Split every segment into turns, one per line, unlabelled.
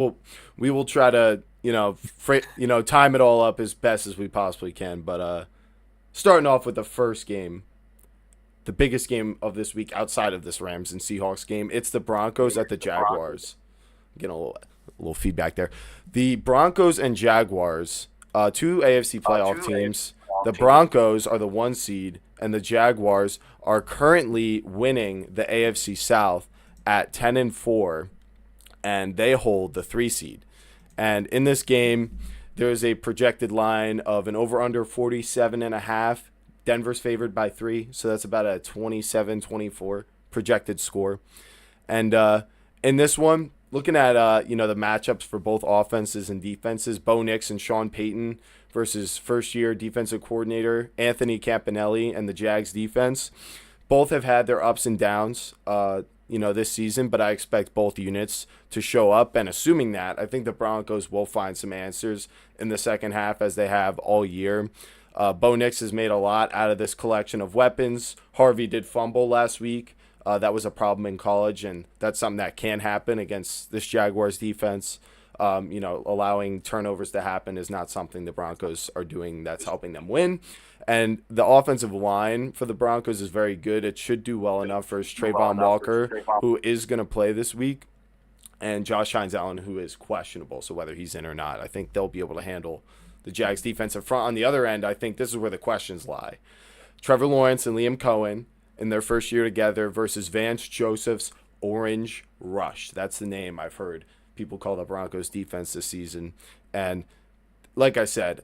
Well, we will try to, time it all up as best as we possibly can. But starting off with the first game, the biggest game of this week outside of this Rams and Seahawks game, it's the Broncos at the Jaguars. I'm getting a little feedback there. The Broncos and Jaguars, two AFC playoff teams. The Broncos are the one seed, and the Jaguars are currently winning the AFC South at 10-4, and they hold the three seed. And in this game, there is a projected line of an over under 47.5. Denver's favored by three, so that's about a 27-24 projected score. And in this one, looking at the matchups for both offenses and defenses, Bo Nix and Sean Payton versus first-year defensive coordinator Anthony Campanelli and the Jags defense. Both have had their ups and downs, this season, but I expect both units to show up. And assuming that, I think the Broncos will find some answers in the second half as they have all year. Bo Nix has made a lot out of this collection of weapons. Harvey did fumble last week. That was a problem in college, and that's something that can happen against this Jaguars defense. Allowing turnovers to happen is not something the Broncos are doing that's helping them win. And the offensive line for the Broncos is very good. It should do well enough for Trayvon Walker, who is going to play this week, and Josh Hines-Allen, who is questionable. So whether he's in or not, I think they'll be able to handle the Jags defensive front. On the other end, I think this is where the questions lie. Trevor Lawrence and Liam Cohen in their first year together versus Vance Joseph's Orange Rush. That's the name I've heard people call the Broncos defense this season. And like I said,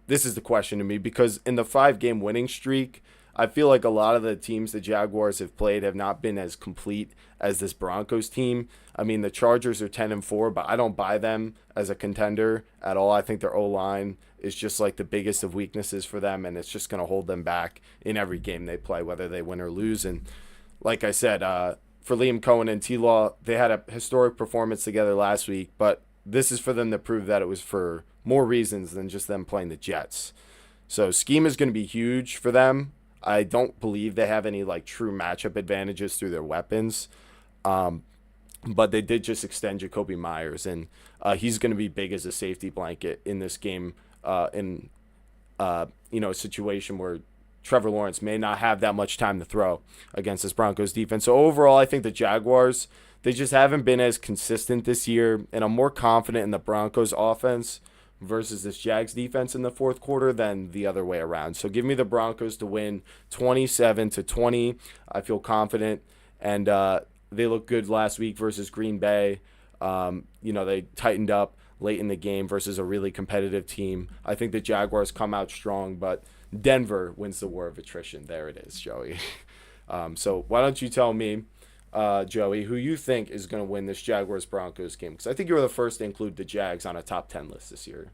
this is the question to me because in the 5-game winning streak, I feel like a lot of the teams the Jaguars have played have not been as complete as this Broncos team. I mean, the Chargers are 10-4, but I don't buy them as a contender at all. I think their O-line is just like the biggest of weaknesses for them, and it's just going to hold them back in every game they play, whether they win or lose. And like I said, for Liam Cohen and T-Law, they had a historic performance together last week, but this is for them to prove that it was for more reasons than just them playing the Jets. So scheme is going to be huge for them. I don't believe they have any true matchup advantages through their weapons. But they did just extend Jacoby Myers, and he's going to be big as a safety blanket in this game in a situation where Trevor Lawrence may not have that much time to throw against this Broncos defense. So overall, I think the Jaguars, they just haven't been as consistent this year, and I'm more confident in the Broncos offense versus this Jags defense in the fourth quarter than the other way around. So give me the Broncos to win 27-20. I feel confident, and they looked good last week versus Green Bay. They tightened up late in the game versus a really competitive team. I think the Jaguars come out strong, but Denver wins the war of attrition. There it is, Joey. So why don't you tell me, Joey, who you think is going to win this Jaguars-Broncos game? Because I think you were the first to include the Jags on a top 10 list this year.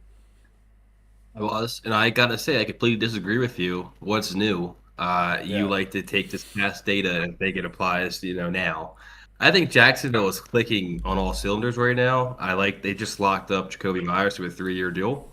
I was, and I gotta say, I completely disagree with you. What's new? You
Yeah.
like to take this past data and think it applies, now. I think Jacksonville is clicking on all cylinders right now. They just locked up Jacoby Myers to a 3-year deal,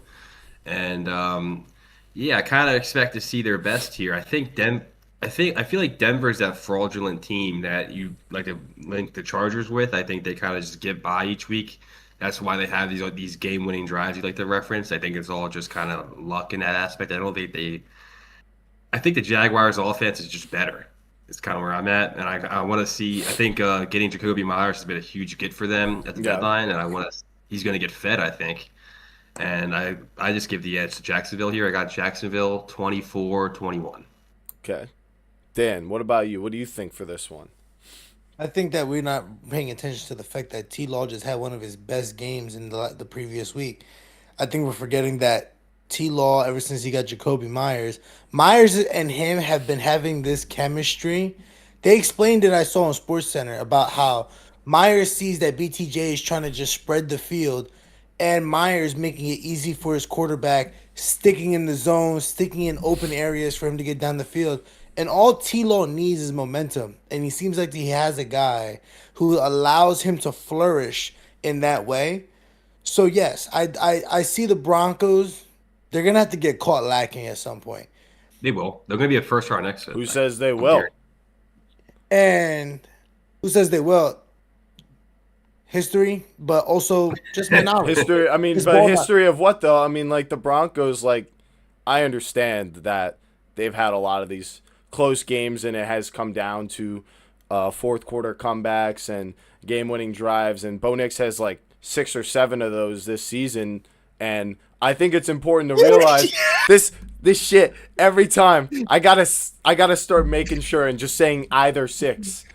and I kind of expect to see their best here. I feel like Denver's that fraudulent team that you like to link the Chargers with. I think they kind of just get by each week. That's why they have these game-winning drives you like to reference. I think it's all just kind of luck in that aspect. I think the Jaguars' offense is just better. It's kind of where I'm at, and I want to see. I think getting Jacoby Myers has been a huge get for them at the
Yeah.
deadline, and he's going to get fed. I think, and I just give the edge to Jacksonville here. I got Jacksonville 24-21.
Okay. Dan, what about you? What do you think for this one?
I think that we're not paying attention to the fact that T Law just had one of his best games in the previous week. I think we're forgetting that T Law, ever since he got Jacoby Myers, Myers and him have been having this chemistry. They explained it, I saw on Sports Center, about how Myers sees that BTJ is trying to just spread the field, and Myers making it easy for his quarterback, sticking in the zone, sticking in open areas for him to get down the field. And all T-Law needs is momentum. And he seems like he has a guy who allows him to flourish in that way. So, yes, I see the Broncos. They're going to have to get caught lacking at some point.
They will. They're going to be a first round exit.
Who says they
I'm here.
will?
And who says they will? history, but also just my knowledge.
History. I mean,
Just
but
ball
history of what though? I mean, like the Broncos. Like, I understand that they've had a lot of these close games, and it has come down to fourth quarter comebacks and game-winning drives. And Bo Nix has like 6 or 7 of those this season. And I think it's important to realize this shit every time. I gotta start making sure and just saying either 6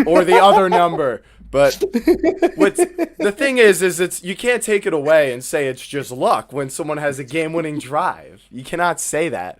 or the other number. But the thing is it's you can't take it away and say it's just luck when someone has a game-winning drive. You cannot say that.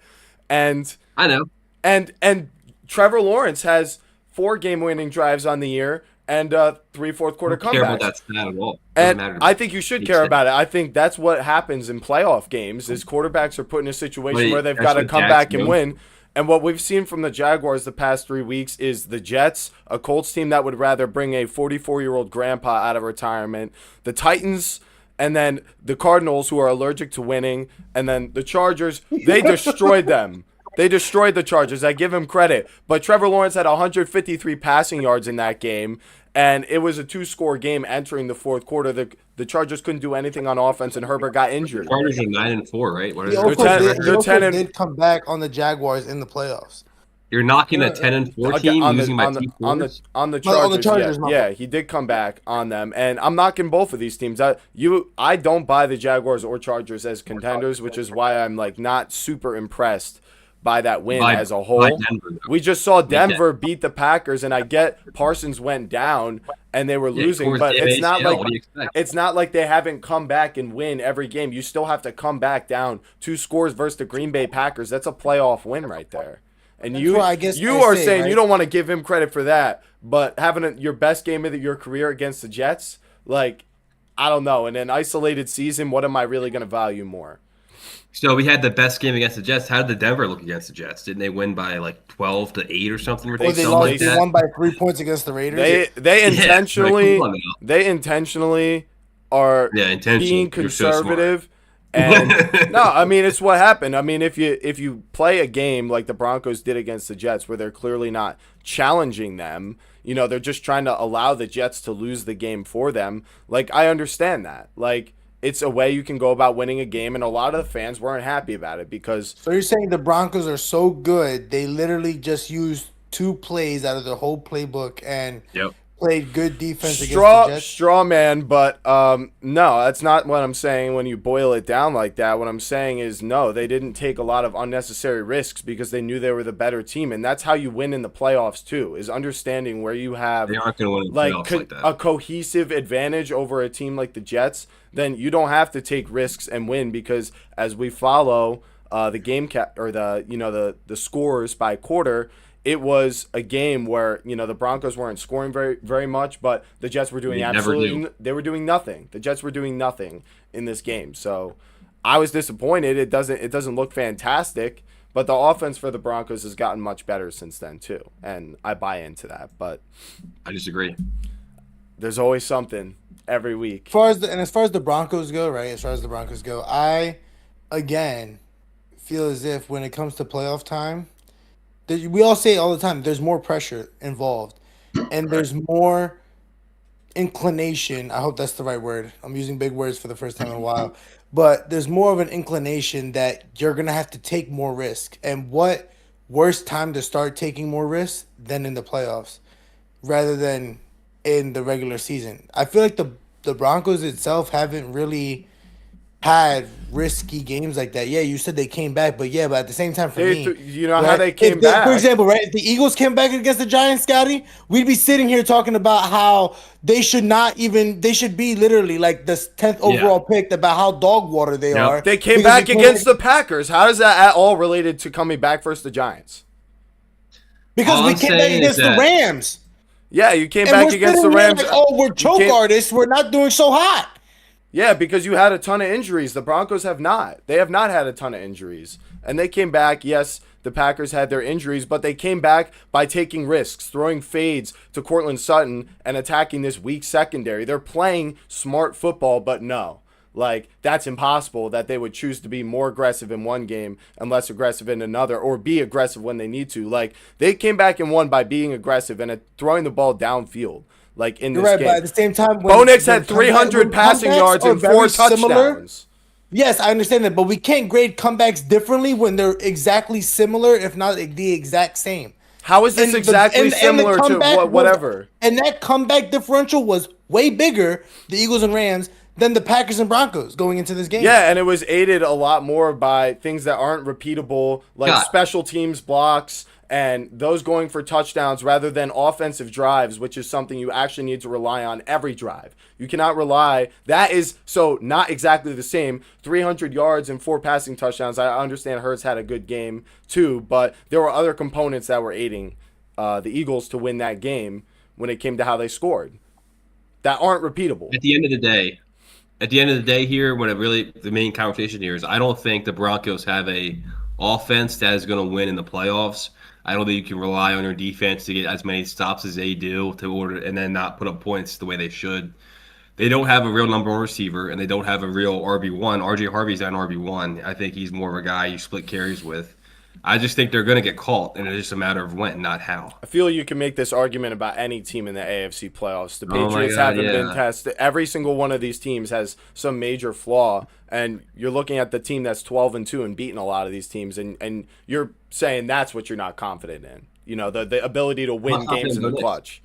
And
I know.
And Trevor Lawrence has 4 game-winning drives on the year and 3 fourth quarter
I don't care about
comebacks.
that stat at all.
And I think you should care about it. I think that's what happens in playoff games is quarterbacks are put in a situation where they've got to come back and win. And what we've seen from the Jaguars the past 3 weeks is the Jets, a Colts team that would rather bring a 44-year-old grandpa out of retirement, the Titans, and then the Cardinals, who are allergic to winning, and then the Chargers. They destroyed them. They destroyed the Chargers. I give him credit. But Trevor Lawrence had 153 passing yards in that game, and it was a 2-score game entering the fourth quarter. The Chargers couldn't do anything on offense, and Herbert got injured.
Chargers are 9-4, right? What is
He
it?
also did come back on the Jaguars in the playoffs.
You're knocking a 10-4 team using my
on the Chargers.
On the Chargers,
yeah, he did come back on them, and I'm knocking both of these teams. I don't buy the Jaguars or Chargers as contenders, which is why I'm like not super impressed by that win as a whole. We just saw Denver beat the Packers, and I get Parsons went down and they were losing, but it's not like they haven't come back and win every game. You still have to come back down 2 scores versus the Green Bay Packers. That's a playoff win right there. And you are saying right? You don't want to give him credit for that, but having your best game of your career against the Jets, like, I don't know. In an isolated season, what am I really going to value more?
So we had the best game against the Jets. How did the Denver look against the Jets? Didn't they win by like 12-8 or something ridiculous?
They won by 3 points against the Raiders.
They intentionally are being conservative. And no, I mean it's what happened. I mean if you play a game like the Broncos did against the Jets, where they're clearly not challenging them, they're just trying to allow the Jets to lose the game for them. Like, I understand that. Like, it's a way you can go about winning a game, and a lot of the fans weren't happy about it because.
So you're saying the Broncos are so good, they literally just used 2 plays out of their whole playbook and played good defense against the Jets?
Straw man, but no, that's not what I'm saying when you boil it down like that. What I'm saying is no, they didn't take a lot of unnecessary risks because they knew they were the better team, and that's how you win in the playoffs too, is understanding where you have
they aren't going to win in the playoffs like that.
A cohesive advantage over a team like the Jets. Then you don't have to take risks and win because as we follow the game or the scores by quarter, it was a game where the Broncos weren't scoring very very much, but the Jets were doing they were doing nothing. The Jets were doing nothing in this game. So I was disappointed. It doesn't look fantastic, but the offense for the Broncos has gotten much better since then too, and I buy into that. But
I disagree.
There's always something every week.
As far as the Broncos go, right? As far as the Broncos go, I again feel as if when it comes to playoff time, we all say it all the time, there's more pressure involved and there's more inclination. I hope that's the right word. I'm using big words for the first time in a while, but there's more of an inclination that you're going to have to take more risk. And what worse time to start taking more risks than in the playoffs rather than in the regular season? I feel like the Broncos itself haven't really had risky games like that. Yeah, you said they came back, but at the same time, for me,
how they came back.
For example, right? If the Eagles came back against the Giants, Scotty, we'd be sitting here talking about how they should be literally like the 10th overall pick, about how dog water they are.
They came back against the Packers. How is that at all related to coming back versus the Giants?
Because we came back against the Rams.
Yeah, you came back against the Rams.
Like, we're choke artists. We're not doing so hot.
Yeah, because you had a ton of injuries. The Broncos have not. They have not had a ton of injuries. And they came back. Yes, the Packers had their injuries, but they came back by taking risks, throwing fades to Cortland Sutton and attacking this weak secondary. They're playing smart football, but no. Like, that's impossible that they would choose to be more aggressive in one game and less aggressive in another, or be aggressive when they need to. Like, they came back and won by being aggressive and throwing the ball downfield. like in
You're
this
right,
game.
but at the same time,
Bo Nix
when
had 300 passing
comebacks
yards
are
and
very
4
similar-
touchdowns.
Yes, I understand that, but we can't grade comebacks differently when they're exactly similar, if not the exact same.
How is this exactly similar to
comeback
whatever?
And that comeback differential was way bigger, the Eagles and Rams, than the Packers and Broncos going into this game.
Yeah, and it was aided a lot more by things that aren't repeatable, like
God.
special teams blocks and those going for touchdowns rather than offensive drives, which is something you actually need to rely on every drive. You cannot rely. That is so not exactly the same. 300 yards and 4 passing touchdowns. I understand Hurts had a good game too, but there were other components that were aiding the Eagles to win that game when it came to how they scored that aren't repeatable.
At the end of the day here, when the main conversation here is, I don't think the Broncos have a offense that is going to win in the playoffs. I don't think you can rely on your defense to get as many stops as they do and then not put up points the way they should. They don't have a real number one receiver, and they don't have a real RB1. RJ Harvey's not an RB1. I think he's more of a guy you split carries with. I just think they're going to get caught, and it's just a matter of when, not how.
I feel you can make this argument about any team in the AFC playoffs. The Patriots
God,
haven't been tested. Every single one of these teams has some major flaw, and you're looking at the team that's 12-2 and beating a lot of these teams, and you're saying that's what you're not confident in. You know, the ability to win games in the clutch.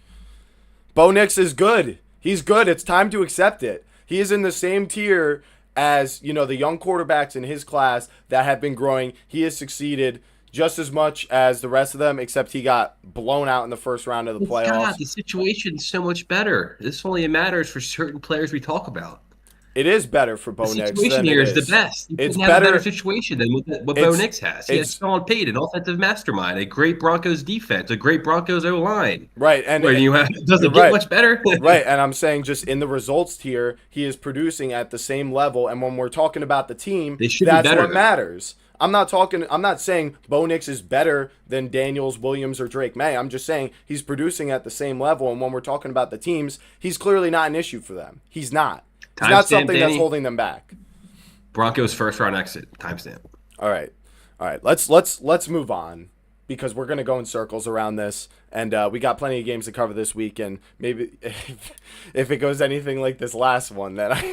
Bo Nix is good. He's good. It's time to accept it. He is in the same tier as, you know, the young quarterbacks in his class that have been growing. He has succeeded just as much as the rest of them, except he got blown out in the first round of the playoffs.
God, the situation's so much better. This only matters for certain players we talk about.
It is better for Bo
The
Nix.
situation here is the best. You
It's
couldn't have a
better.
better situation than what Bo Nix has. He has Sean Payton, an offensive mastermind, a great Broncos defense, a great Broncos O-line.
Right, and
Where you have doesn't
right.
get much better.
Right, and I'm saying just in the results tier, he is producing at the same level. And when we're talking about the team,
They should be
that's
better,
what
though.
matters. I'm not saying Bo Nix is better than Daniels, Williams, or Drake May. I'm just saying he's producing at the same level. And when we're talking about the teams, he's clearly not an issue for them. He's not. It's not something that's holding them back.
Broncos first round exit timestamp.
All right. Let's move on because we're gonna go in circles around this, and we got plenty of games to cover this week. And maybe if it goes anything like this last one, that